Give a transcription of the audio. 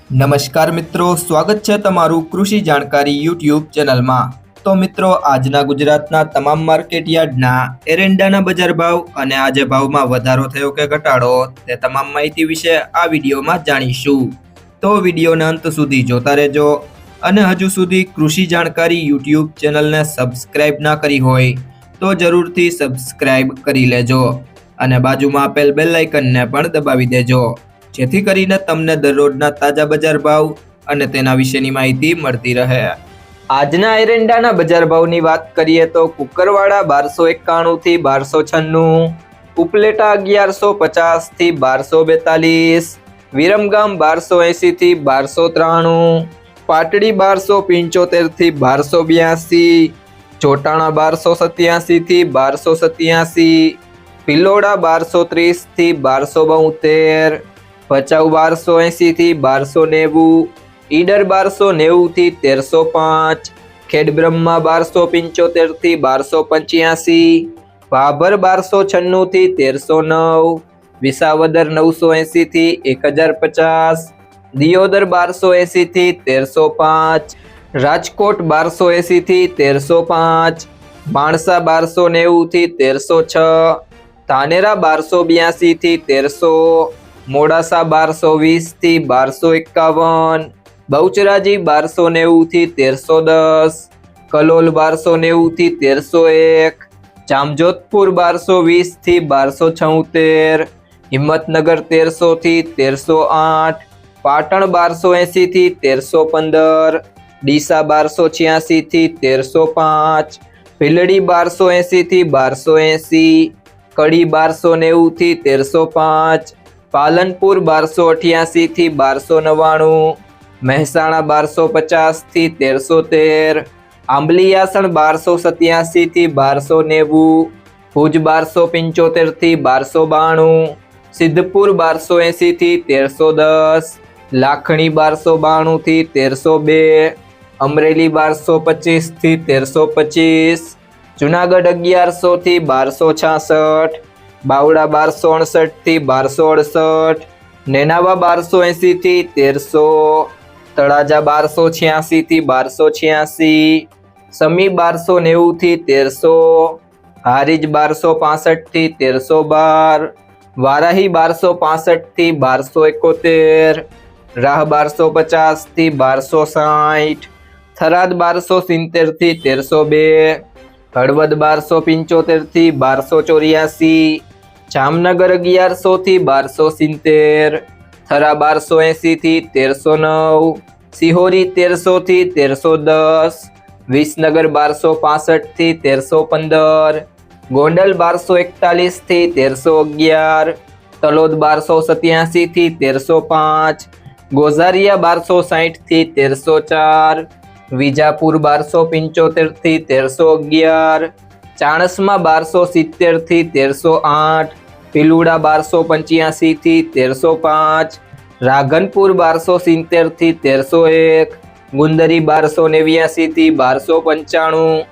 નમસ્કાર મિત્રો, સ્વાગત છે તમારું કૃષિ જાણકારી યુટ્યુબ ચેનલમાં। તો મિત્રો, આજના ગુજરાતના તમામ માર્કેટ યાર્ડના એરંડાના બજાર ભાવ અને આજે ભાવમાં વધારો થયો કે ઘટાડો તે તમામ માહિતી વિશે આ વિડીયોમાં જાણીશું। તો વિડીયોને અંત સુધી જોતા રહેજો અને હજુ સુધી કૃષિ જાણકારી યુટ્યુબ ચેનલને સબસ્ક્રાઇબ ના કરી હોય તો જરૂરથી સબસ્ક્રાઇબ કરી લેજો અને બાજુમાં આપેલ બેલ આઇકનને પણ દબાવી દેજો, જેથી કરીને તમને દરરોજના તાજા બજાર ભાવ અને તેના વિશેની માહિતી મળતી રહે। આજના એરંડાના બજાર ભાવની વાત કરીએ તો કુકરવાડા 1291 થી 1296, ઉપલેટા 1150 થી 1242, વિરમગામ 1280 થી 1293, પાટડી 1275 થી 1282, ચોટાણા 1287 થી 1287, ભિલોડા 1230 થી 1272, ભચાઉ 1280 થી 1290, ઈડર 1290 થી 1305, ખેડબ્રહ્મા 1275 થી 1285, ભાભર 1296 થી 1309, વિસાવદર 980 થી 1050, દિયોદર 1280 થી 1305, રાજકોટ 1280 થી 1305, માણસા 1290 થી 1306, ધાનેરા 1282 થી 1300, મોડાસા 1220 થી 1251, બહુચરાજી 1290 થી 1310, કલોલ 1290 થી 1301, જામજોધપુર 1220 થી 1276, હિંમતનગર 1300 થી 1308, પાટણ 1280 થી 1315, ડીસા 1286 થી 1305, ભીલડી 1280 થી 1280, કડી 1290 થી 1305, પાલનપુર 1288 થી 1299, મહેસાણા 1250 થી 1313, આંબલીયાસણ 1287 થી 1290, ભુજ 1275 થી 1292, સિદ્ધપુર 1280 થી 1310, લાખણી 1292 થી 1302, અમરેલી 1225 થી 1325, જુનાગઢ 1100 થી 1266, બાવડા 1268 થી 1268, નેનાવા 1280 થી 1300, તળાજા 1286 થી 1286, સમી 1290 થી 1300, હારીજ 1265 થી 1312, વારાહી 1265 થી 1271, રાહ 1250 થી 1260, થરાદ 1270 થી 1302, હળવદ 1275 થી 1284, જામનગર 1100 થી 1270, થરા 1280 થી 1309, સિહોરી 1300 થી 1310, વિસનગર 1265 થી 1315, ગોંડલ 1241 થી 1311, તલોદ 1287 થી 1305, ગોઝારિયા 1260 થી 1304, વિજાપુર 1275 થી 1311, ચાણસ્મા 1270 થી 1308, ભીલુડા 1285 થી 1305, રાધનપુર 1270 થી 1301, ગુંદરી 1289 થી 1295,